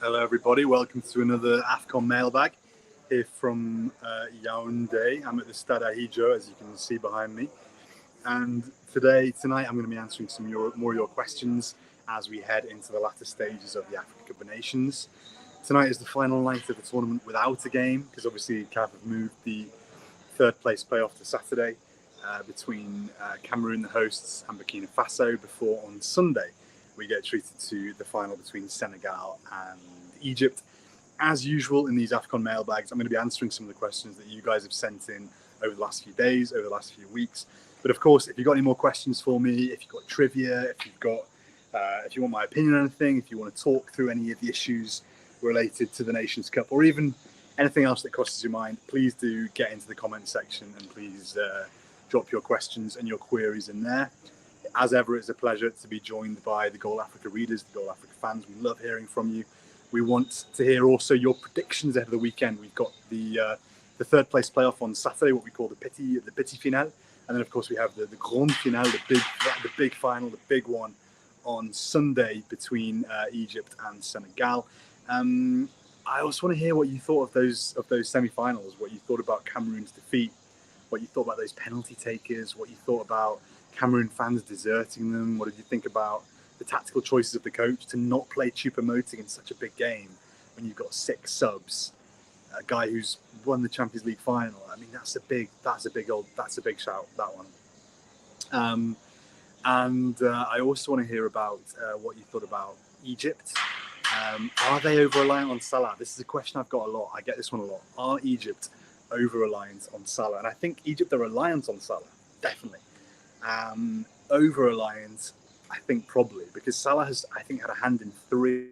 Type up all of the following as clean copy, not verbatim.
Hello everybody, welcome to another AfCon mailbag here from Yaounde. I'm at the Stade Ahijo, as you can see behind me. And tonight I'm going to be answering some more of your questions as we head into the latter stages of the Africa Cup of Nations. Tonight is the final night of the tournament without a game, because obviously CAF have moved the third place playoff to Saturday between Cameroon, the hosts, and Burkina Faso, before on Sunday we get treated to the final between Senegal and Egypt. As usual in these AfCon mailbags, I'm going to be answering some of the questions that you guys have sent in over the last few days, over the last few weeks. But of course, if you've got any more questions for me, if you've got trivia, if you want my opinion on anything, if you want to talk through any of the issues related to the Nations Cup, or even anything else that crosses your mind, please do get into the comment section and please drop your questions and your queries in there. As ever, it's a pleasure to be joined by the Goal Africa readers, the Goal Africa fans. We love hearing from you. We want to hear also your predictions ahead of the weekend. We've got the third place playoff on Saturday, what we call the petit finale, and then of course we have the grand finale, the big final, the big one on Sunday between Egypt and Senegal. I also want to hear what you thought of those semi-finals, what you thought about Cameroon's defeat, what you thought about those penalty takers, what you thought about Cameroon fans deserting them. What did you think about the tactical choices of the coach to not play Choupo-Moting in such a big game when you've got 6 subs, a guy who's won the Champions League final? I mean, that's a big shout, that one. I also want to hear about what you thought about Egypt. Are they over-reliant on Salah? This is a question I've got a lot. I get this one a lot. Are Egypt over-reliant on Salah? And I think Egypt are reliant on Salah, definitely. Over-reliant, I think probably, because Salah has, I think, had a hand in 3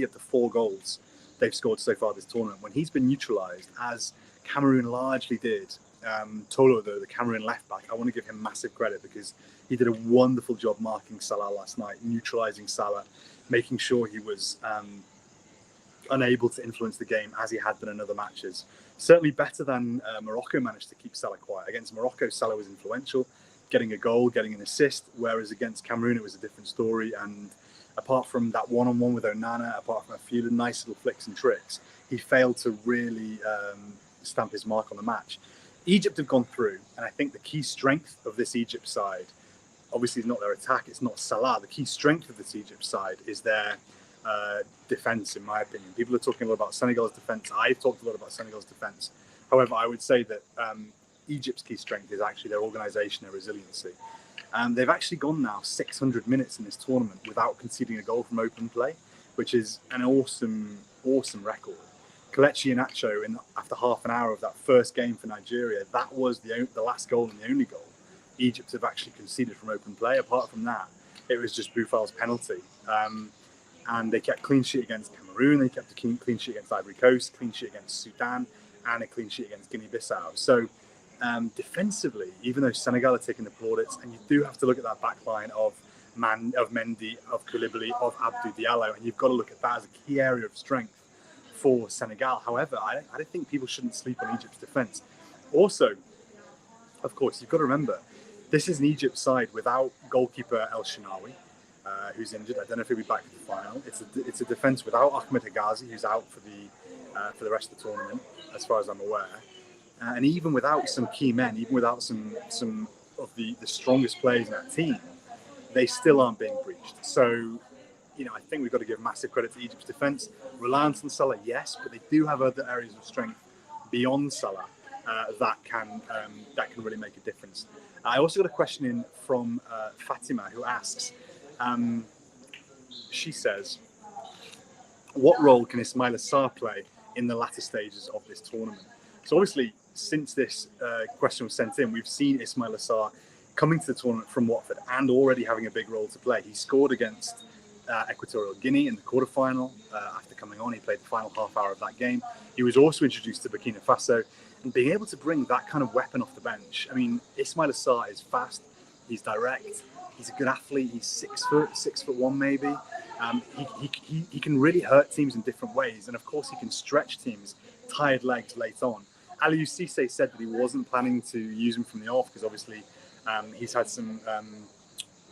of the 4 goals they've scored so far this tournament. When he's been neutralised, as Cameroon largely did, Tolo, though, the Cameroon left-back, I want to give him massive credit because he did a wonderful job marking Salah last night, neutralising Salah, making sure he was unable to influence the game as he had done in other matches. Certainly better than Morocco managed to keep Salah quiet. Against Morocco, Salah was influential, getting a goal, getting an assist, whereas against Cameroon, it was a different story. And apart from that one-on-one with Onana, apart from a few nice little flicks and tricks, he failed to really stamp his mark on the match. Egypt have gone through, and I think the key strength of this Egypt side, obviously is not their attack, it's not Salah. The key strength of this Egypt side is their defence, in my opinion. People are talking a lot about Senegal's defence. I've talked a lot about Senegal's defence. However, I would say that Egypt's key strength is actually their organisation, their resiliency. They've actually gone now 600 minutes in this tournament without conceding a goal from open play, which is an awesome record. Kelechi Iheanacho, after half an hour of that first game for Nigeria, that was the last goal and the only goal Egypt have actually conceded from open play. Apart from that, it was just Boufal's penalty. And they kept clean sheet against Cameroon, they kept a clean sheet against Ivory Coast, clean sheet against Sudan, and a clean sheet against Guinea-Bissau. So defensively, even though Senegal are taking the plaudits, and you do have to look at that back line of Mendy, of Koulibaly, of Abdou Diallo, and you've got to look at that as a key area of strength for Senegal. However, I don't think people shouldn't sleep on Egypt's defence. Also, of course, you've got to remember, this is an Egypt side without goalkeeper El Shenawi, who's injured. I don't know if he'll be back for the final. It's a defence without Ahmed Hegazi, who's out for the rest of the tournament, as far as I'm aware. And even without some key men, even without some of the strongest players in that team, they still aren't being breached. So, I think we've got to give massive credit to Egypt's defence. Reliance on Salah, yes, but they do have other areas of strength beyond Salah that can really make a difference. I also got a question in from Fatima, who asks, she says, what role can Ismaila Sarr play in the latter stages of this tournament? So obviously, since this question was sent in, we've seen Ismaila Sarr coming to the tournament from Watford and already having a big role to play. He scored against Equatorial Guinea in the quarterfinal. After coming on, he played the final half hour of that game. He was also introduced to Burkina Faso, and being able to bring that kind of weapon off the bench. I mean, Ismaila Sarr is fast, he's direct, he's a good athlete, he's 6'1" maybe. He can really hurt teams in different ways, and of course he can stretch teams' tired legs late on. Aliou Cisse said that he wasn't planning to use him from the off because obviously he's had some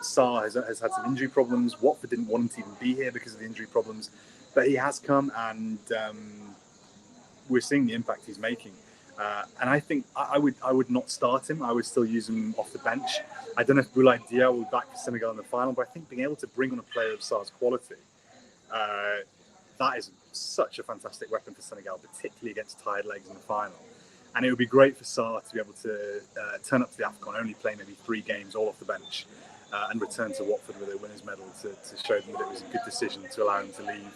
Sarr has had some injury problems. Watford didn't want him to even be here because of the injury problems. but he has come, and we're seeing the impact he's making. And I think I would not start him. I would still use him off the bench. I don't know if Boulaye Dia will be back for Senegal in the final, but I think being able to bring on a player of Sarr's quality, that is such a fantastic weapon for Senegal, particularly against tired legs in the final. And it would be great for Sarr to be able to turn up to the AfCon, only play maybe 3 games all off the bench, and return to Watford with a winner's medal to show them that it was a good decision to allow him to leave.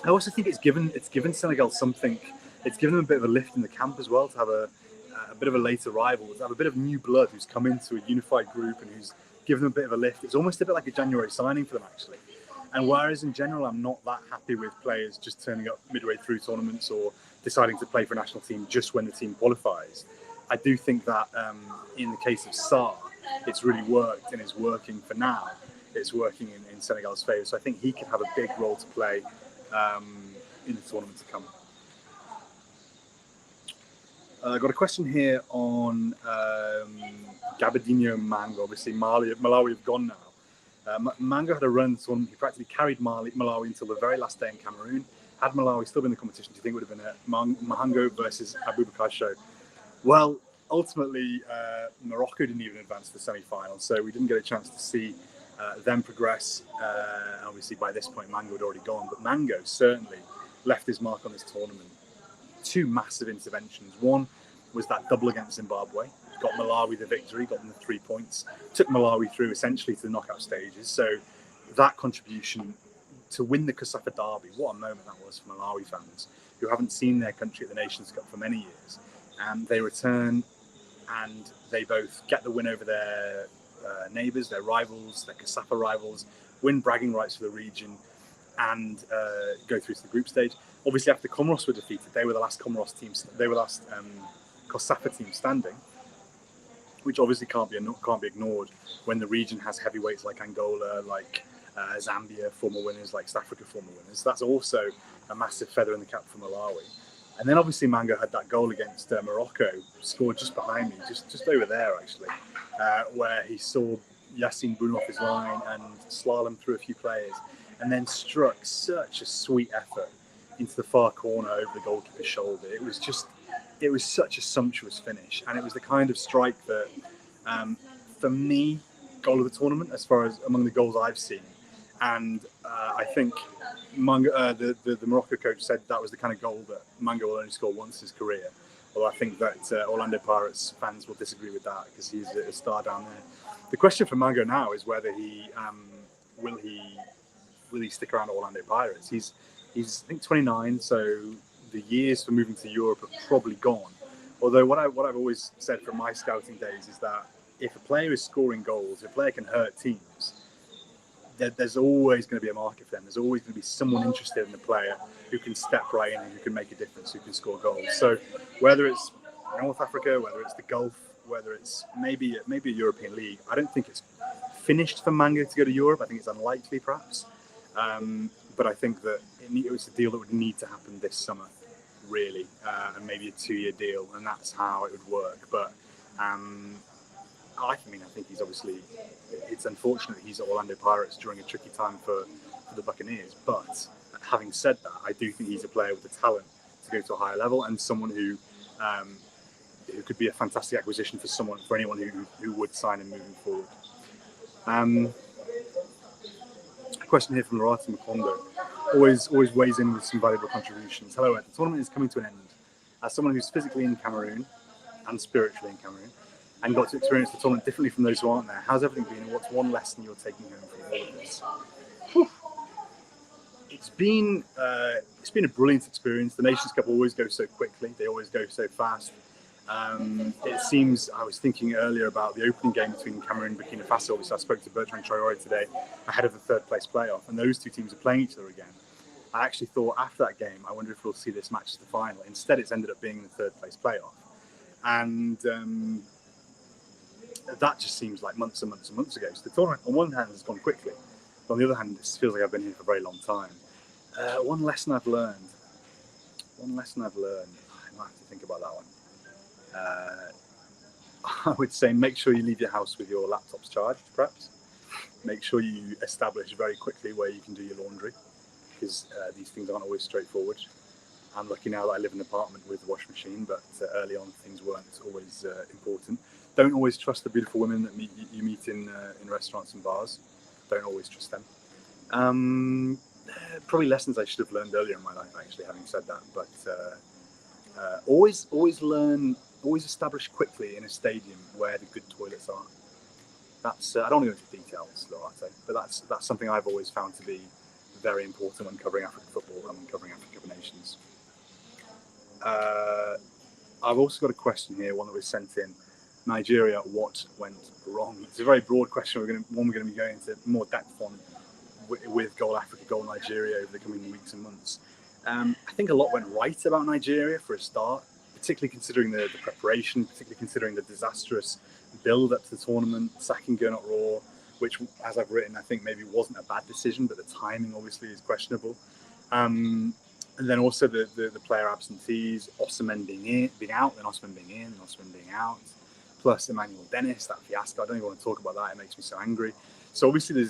I also think it's given Senegal something. It's given them a bit of a lift in the camp as well, to have a bit of a later rival, to have a bit of new blood who's come into a unified group and who's given them a bit of a lift. It's almost a bit like a January signing for them, actually. And whereas in general, I'm not that happy with players just turning up midway through tournaments or deciding to play for a national team just when the team qualifies, I do think that in the case of Sarr, it's really worked and is working for now. It's working in Senegal's favour. So I think he could have a big role to play in the tournament to come. I've got a question here on Gabadinho Mango. Obviously, Malawi have gone now. Mango had a run in the tournament. He practically carried Malawi until the very last day in Cameroon. Had Malawi still been in the competition, do you think it would have been a Mahango versus Abubakar show? Well, ultimately, Morocco didn't even advance to the semi-final, so we didn't get a chance to see them progress. Obviously, by this point, Mango had already gone, but Mango certainly left his mark on this tournament. 2 massive interventions. One was that double against Zimbabwe, got Malawi the victory, got them the 3 points, took Malawi through essentially to the knockout stages. So that contribution to win the Kosafa Derby, what a moment that was for Malawi fans who haven't seen their country at the Nations Cup for many years. And they return and they both get the win over their neighbours, their rivals, their Kosafa rivals, win bragging rights for the region, and go through to the group stage. Obviously, after Comoros were defeated, they were the last Comoros team. They were the last Kosafa team standing, which obviously can't be ignored when the region has heavyweights like Angola, like Zambia, former winners, like South Africa, former winners. That's also a massive feather in the cap for Malawi. And then obviously Mango had that goal against Morocco, scored just behind me, just over there actually, where he saw Yassine Boune off his line and slalom through a few players, and then struck such a sweet effort into the far corner over the goalkeeper's shoulder. It was such a sumptuous finish, and it was the kind of strike that, for me, goal of the tournament as far as among the goals I've seen. And I think the Morocco coach said that was the kind of goal that Mango will only score once in his career. Although I think that Orlando Pirates fans will disagree with that because he's a star down there. The question for Mango now is whether will he stick around at Orlando Pirates. He's I think 29, so the years for moving to Europe are probably gone. Although what I've always said from my scouting days is that if a player is scoring goals, if a player can hurt teams, there's always going to be a market for them. There's always going to be someone interested in the player who can step right in and who can make a difference, who can score goals. So whether it's North Africa, whether it's the Gulf, whether it's maybe a European league, I don't think it's finished for Mango to go to Europe. I think it's unlikely, perhaps. But I think that it was a deal that would need to happen this summer, really, and maybe a 2-year deal, and that's how it would work. But I think he's obviously, it's unfortunate that he's at Orlando Pirates during a tricky time for the Buccaneers. But having said that, I do think he's a player with the talent to go to a higher level and someone who could be a fantastic acquisition for anyone who would sign him moving forward. A question here from Lorati Makondo. Always weighs in with some valuable contributions. Hello, Ed. The tournament is coming to an end. As someone who's physically in Cameroon and spiritually in Cameroon and got to experience the tournament differently from those who aren't there, how's everything been and what's one lesson you're taking home from all of this? It's been a brilliant experience. The Nations Cup always goes so quickly. They always go so fast. It seems, I was thinking earlier about the opening game between Cameroon and Burkina Faso. Obviously, I spoke to Bertrand Traoré today ahead of the 3rd place playoff, and those 2 teams are playing each other again. I actually thought after that game, I wonder if we'll see this match as the final. Instead, it's ended up being the 3rd place playoff. And that just seems like months and months and months ago. So the tournament, on one hand, has gone quickly. But on the other hand, it feels like I've been here for a very long time. One lesson I've learned. I might have to think about that one. I would say make sure you leave your house with your laptops charged, perhaps. make sure you establish very quickly where you can do your laundry, because these things aren't always straightforward. I'm lucky now that I live in an apartment with a washing machine, but early on things weren't always important. Don't always trust the beautiful women that you meet in restaurants and bars. Don't always trust them. Probably lessons I should have learned earlier in my life, actually, having said that. But always establish quickly in a stadium where the good toilets are. That's I don't want to go into details, Lorato, but that's something I've always found to be very important when covering African football and when covering African Cup of Nations. I've also got a question here, one that was sent in. Nigeria, what went wrong? It's a very broad question. We're going to be going into more depth on with Goal Africa, Goal Nigeria over the coming weeks and months. I think a lot went right about Nigeria for a start, particularly considering the preparation, particularly considering the disastrous build up to the tournament, sacking Gernot Rohr, which, as I've written, I think maybe wasn't a bad decision, but the timing obviously is questionable. And then also the player absentees, Osimhen being out, then Osimhen being in, then Osimhen being out, plus Emmanuel Dennis, that fiasco. I don't even want to talk about that. It makes me so angry. So obviously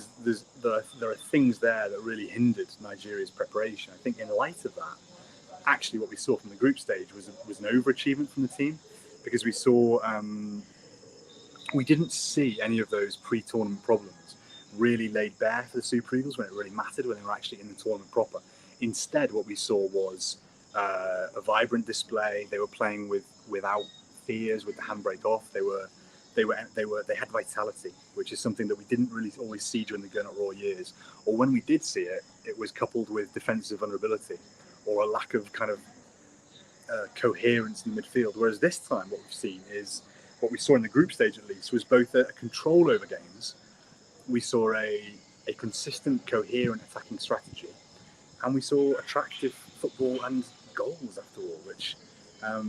there are things there that really hindered Nigeria's preparation. I think in light of that, actually what we saw from the group stage was an overachievement from the team, because we saw we didn't see any of those pre-tournament problems really laid bare for the Super Eagles when it really mattered, when they were actually in the tournament proper. Instead, what we saw was a vibrant display. They were playing without fears, with the handbrake off. They had vitality, which is something that we didn't really always see during the Gernot Rohr years. Or when we did see it, it was coupled with defensive vulnerability or a lack of kind of coherence in the midfield. Whereas this time, what we've seen is what we saw in the group stage, at least, was both a control over games. We saw a consistent, coherent attacking strategy, and we saw attractive football and goals after all, which, I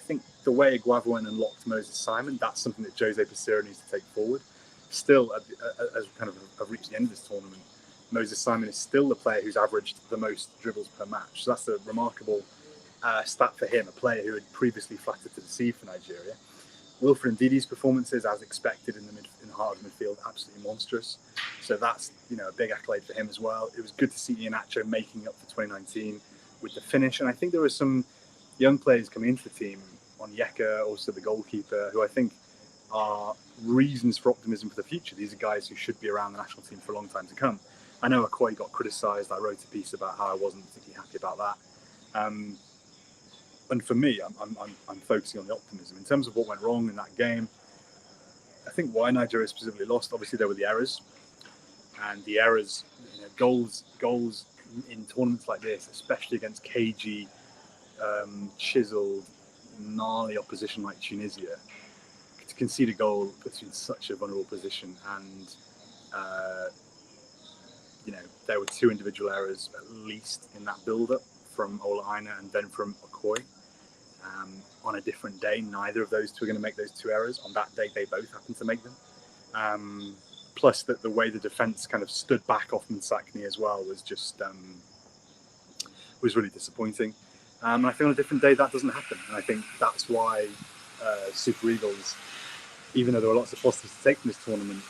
think the way Iguavoen unlocked Moses Simon, that's something that Jose Peseiro needs to take forward. Still, as we kind of have reached the end of this tournament, Moses Simon is still the player who's averaged the most dribbles per match. So that's a remarkable stat for him, a player who had previously flattered to deceive for Nigeria. Wilfred Ndidi's performances, as expected in the heart of the midfield, absolutely monstrous. So that's a big accolade for him as well. It was good to see Iheanacho making up for 2019 with the finish, and I think there were some young players coming into the team, Onyeka, also the goalkeeper, who I think are reasons for optimism for the future. These are guys who should be around the national team for a long time to come. I know Okoye got criticised. I wrote a piece about how I wasn't particularly happy about that. And for me, I'm focusing on the optimism. In terms of what went wrong in that game, I think why Nigeria specifically lost, obviously there were the errors. And the errors, goals in tournaments like this, especially against cagey, chiseled, gnarly opposition like Tunisia, to concede a goal puts you in such a vulnerable position. And, there were two individual errors at least in that build-up from Ola Aina and then from Okoye. On a different day, neither of those two are going to make those two errors. On that day, they both happened to make them. Plus, that the way the defence kind of stood back off Msakni as well was just was really disappointing. And I think on a different day, that doesn't happen. And I think that's why Super Eagles, even though there are lots of positives to take from this tournament,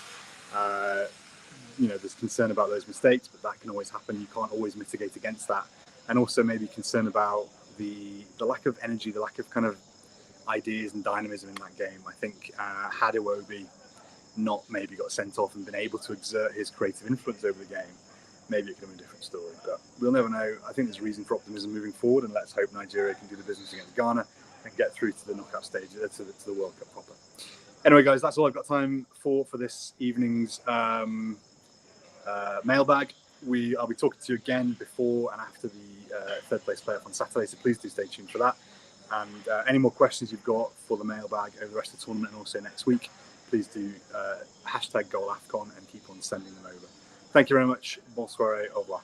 there's concern about those mistakes, but that can always happen. You can't always mitigate against that. And also maybe concern about the lack of energy, the lack of kind of ideas and dynamism in that game. I think had Iwobi not maybe got sent off and been able to exert his creative influence over the game, maybe it could have been a different story. But we'll never know. I think there's reason for optimism moving forward, and let's hope Nigeria can do the business against Ghana and get through to the knockout stage, to the World Cup proper. Anyway, guys, that's all I've got time for this evening's mailbag. I'll be talking to you again before and after the third place playoff on Saturday, so please do stay tuned for that. And any more questions you've got for the mailbag over the rest of the tournament and also next week, please do #GoalAfcon and keep on sending them over. Thank you very much. Bonne soirée. Au revoir.